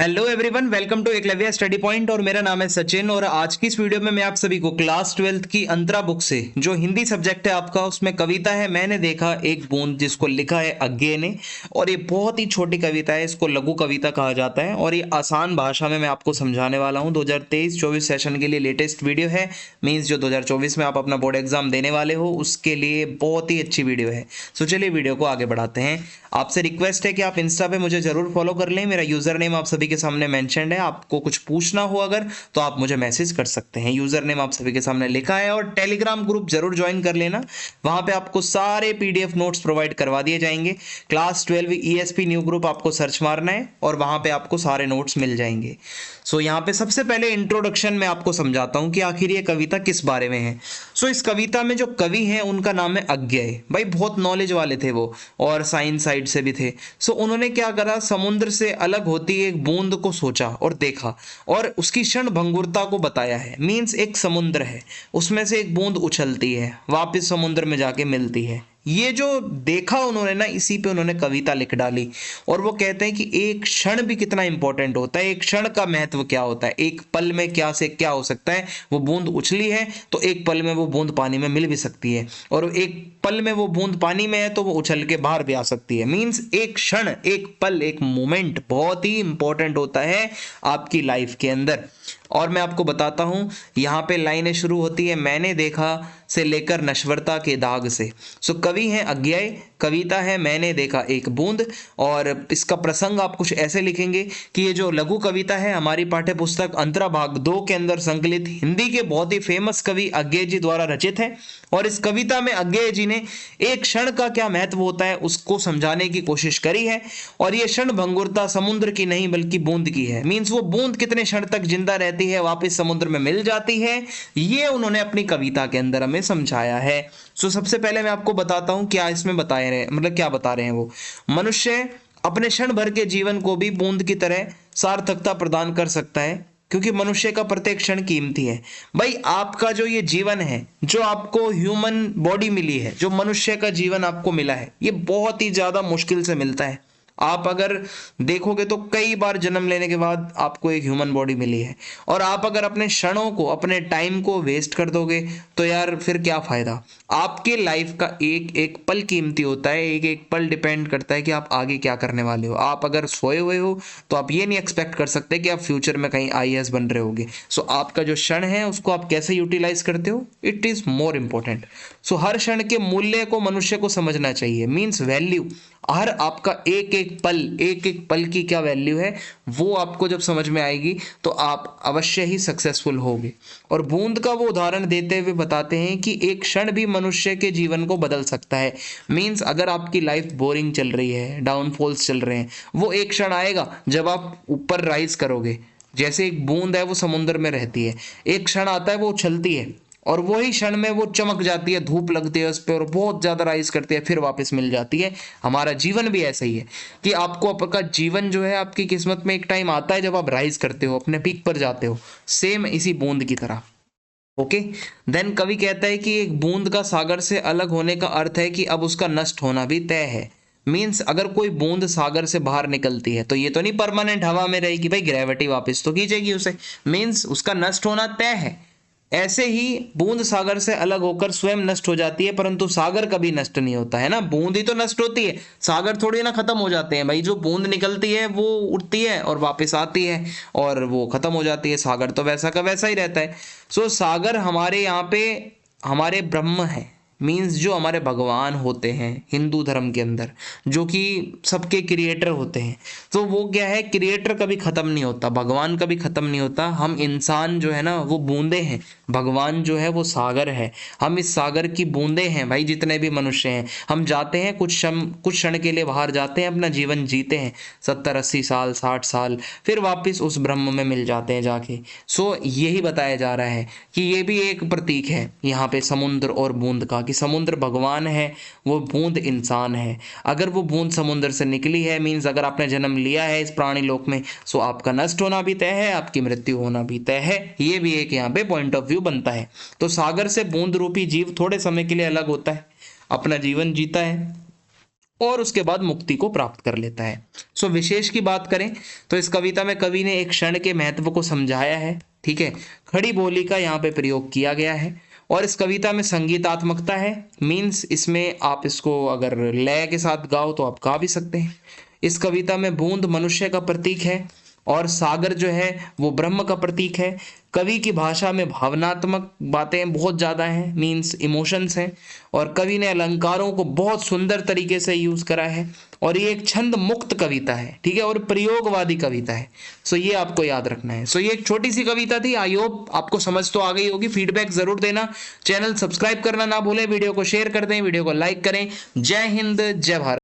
Hello everyone, welcome to Eklavya study point. और मेरा नाम है सचिन। और आज की इस वीडियो में मैं आप सभी को क्लास 12th की अंतरा बुक से जो हिंदी सब्जेक्ट है आपका, उसमें कविता है मैंने देखा एक बूंद, जिसको लिखा है अज्ञे ने। और ये बहुत ही छोटी कविता है, इसको लघु कविता कहा जाता है। और ये आसान भाषा में मैं आपको समझाने वाला हूँ। 2023-24 सेशन के लिए लेटेस्ट वीडियो है। मीन्स जो 2024 में आप अपना बोर्ड एग्जाम देने वाले हो उसके लिए बहुत ही अच्छी वीडियो है। सो चलिए वीडियो को आगे बढ़ाते हैं। आपसे रिक्वेस्ट है कि आप इंस्टा पे मुझे जरूर फॉलो कर लें। मेरा यूजर नेम आप सभी के सामने मेंशन्ड है। आपको कुछ पूछना हो अगर तो आप मुझे मैसेज कर सकते हैं। यूजर नेम आप सभी के सामने लिखा है। और टेलीग्राम ग्रुप जरूर ज्वाइन कर लेना, वहां पे आपको सारे पीडीएफ नोट्स प्रोवाइड करवा दिए जाएंगे। क्लास 12 ईएसपी न्यू ग्रुप आपको सर्च मारना है और वहां पे आपको सारे नोट्स मिल जाएंगे। सो यहाँ पे सबसे पहले इंट्रोडक्शन में आपको समझाता हूँ कि आखिर ये कविता किस बारे में है। सो इस कविता में जो कवि हैं उनका नाम है अज्ञेय। भाई बहुत नॉलेज वाले थे वो, और साइंस साइड से भी थे। सो उन्होंने क्या करा, समुद्र से अलग होती एक बूंद को सोचा और देखा और उसकी क्षण भंगुरता को बताया है। मीन्स एक समुद्र है, उसमें से एक बूंद उछलती है, वापस समुद्र में जाके मिलती है। ये जो देखा उन्होंने ना, इसी पे उन्होंने कविता लिख डाली। और वो कहते हैं कि एक क्षण भी कितना इंपॉर्टेंट होता है, एक क्षण का महत्व क्या होता है, एक पल में क्या से क्या हो सकता है। वो बूंद उछली है तो एक पल में वो बूंद पानी में मिल भी सकती है, और एक पल में वो बूंद पानी में है तो वो उछल के बाहर भी आ सकती है। मीन्स एक क्षण, एक पल, एक मोमेंट बहुत ही इंपॉर्टेंट होता है आपकी लाइफ के अंदर। और मैं आपको बताता हूं, यहाँ पे लाइनें शुरू होती है मैंने देखा से लेकर नश्वरता के दाग से। सो कवि हैं अज्ञेय, कविता है मैंने देखा एक बूंद। और इसका प्रसंग आप कुछ ऐसे लिखेंगे कि ये जो लघु कविता है हमारी पाठ्य पुस्तक अंतरा भाग 2 के अंदर संकलित हिंदी के बहुत ही फेमस कवि अज्ञेय जी द्वारा रचित है। और इस कविता में अज्ञेय जी ने एक क्षण का क्या महत्व होता है उसको समझाने की कोशिश करी है। और ये क्षण भंगुरता समुद्र की नहीं बल्कि बूंद की है। मीन्स वो बूंद कितने क्षण तक जिंदा रहती है, वापस समुद्र में मिल जाती है, ये उन्होंने अपनी कविता के अंदर हमें समझाया है। सो सबसे पहले मैं आपको बताता हूं क्या इसमें बताए रहे, मतलब क्या बता रहे हैं वो। मनुष्य अपने क्षण भर के जीवन को भी बूंद की तरह सार्थकता प्रदान कर सकता है, क्योंकि मनुष्य का प्रत्येक क्षण कीमती है। भाई आपका जो ये जीवन है, जो आपको ह्यूमन बॉडी मिली है, जो मनुष्य का जीवन आपको मिला है, ये बहुत ही ज्यादा मुश्किल से मिलता है। आप अगर देखोगे तो कई बार जन्म लेने के बाद आपको एक ह्यूमन बॉडी मिली है। और आप अगर अपने क्षणों को, अपने टाइम को वेस्ट कर दोगे तो यार फिर क्या फायदा। आपके लाइफ का एक एक पल कीमती होता है, एक एक पल डिपेंड करता है कि आप आगे क्या करने वाले हो। आप अगर सोए हुए हो तो आप ये नहीं एक्सपेक्ट कर सकते कि आप फ्यूचर में कहीं आईएएस बन रहे होगे। सो आपका जो क्षण है उसको आप कैसे यूटिलाइज करते हो, इट इज मोर इंपॉर्टेंट। सो हर क्षण के मूल्य को मनुष्य को समझना चाहिए। मीन्स वैल्यू, हर आपका एक एक पल, एक एक पल की क्या वैल्यू है, वो आपको जब समझ में आएगी तो आप अवश्य ही सक्सेसफुल होगे। और बूंद का वो उदाहरण देते हुए बताते हैं कि एक क्षण भी मनुष्य के जीवन को बदल सकता है। मीन्स अगर आपकी लाइफ बोरिंग चल रही है, डाउनफॉल्स चल रहे हैं, वो एक क्षण आएगा जब आप ऊपर राइज करोगे। जैसे एक बूंद है वो समुद्र में रहती है, एक क्षण आता है वो उछलती है और वही क्षण में वो चमक जाती है, धूप लगती है उस पर और बहुत ज्यादा राइज करती है, फिर वापस मिल जाती है। हमारा जीवन भी ऐसा ही है कि आपको आपका जीवन जो है, आपकी किस्मत में एक टाइम आता है जब आप राइज करते हो, अपने पीक पर जाते हो, सेम इसी बूंद की तरह। ओके। देन कवि कहता है कि एक बूंद का सागर से अलग होने का अर्थ है कि अब उसका नष्ट होना भी तय है। मीन्स अगर कोई बूंद सागर से बाहर निकलती है तो ये तो नहीं परमानेंट हवा में रहेगी, भाई ग्रेविटी वापस तो खींचेगी उसे। मीन्स उसका नष्ट होना तय है। ऐसे ही बूंद सागर से अलग होकर स्वयं नष्ट हो जाती है, परंतु सागर कभी नष्ट नहीं होता है ना। बूंद ही तो नष्ट होती है, सागर थोड़ी ना खत्म हो जाते हैं। भाई जो बूंद निकलती है वो उठती है और वापस आती है और वो खत्म हो जाती है। सागर तो वैसा का वैसा ही रहता है। सो सागर हमारे यहाँ पे हमारे ब्रह्म है। मीन्स जो हमारे भगवान होते हैं हिंदू धर्म के अंदर, जो कि सबके क्रिएटर होते हैं। तो वो क्या है, क्रिएटर कभी खत्म नहीं होता, भगवान कभी खत्म नहीं होता। हम इंसान जो है ना वो बूंदे हैं, भगवान जो है वो सागर है। हम इस सागर की बूंदे हैं भाई। जितने भी मनुष्य हैं, हम जाते हैं कुछ क्षण के लिए बाहर जाते हैं, अपना जीवन जीते हैं 70-80 साल, 60 साल, फिर वापस उस ब्रह्म में मिल जाते हैं जाके। सो यही बताया जा रहा है कि ये भी एक प्रतीक है यहाँ पे समुद्र और बूंद का, कि समुद्र भगवान है, वो बूंद इंसान है। अगर वो बूंद समुद्र से निकली है, मीन्स अगर आपने जन्म लिया है इस प्राणी लोक में, सो आपका नष्ट होना भी तय है, आपकी मृत्यु होना भी तय है। ये भी एक यहाँ पे पॉइंट ऑफ व्यू बनता है। तो सागर से बूंद रूपी जीव थोड़े समय के लिए अलग होता है, अपना जीवन जीता है, और उसके बाद मुक्ति को प्राप्त कर लेता है। सो विशेष की बात करें तो इस कविता में कवि ने एक क्षण के महत्व को समझाया है। ठीक है, खड़ी बोली का यहाँ पे प्रयोग किया गया है और इस कविता में संगीतात्मकता है। मीन्स इसमें आप इसको अगर लय के साथ गाओ तो आप गा भी सकते हैं। इस कविता में बूंद मनुष्य का प्रतीक है और सागर जो है वो ब्रह्म का प्रतीक है। कवि की भाषा में भावनात्मक बातें बहुत ज़्यादा हैं, मीन्स इमोशंस हैं, और कवि ने अलंकारों को बहुत सुंदर तरीके से यूज करा है और ये एक छंद मुक्त कविता है। ठीक है, और प्रयोगवादी कविता है। सो ये आपको याद रखना है। सो ये एक छोटी सी कविता थी। आई होप आपको समझ तो आ गई होगी। फीडबैक जरूर देना, चैनल सब्सक्राइब करना ना भूलें, वीडियो को शेयर कर दें, वीडियो को लाइक करें। जय हिंद, जय भारत।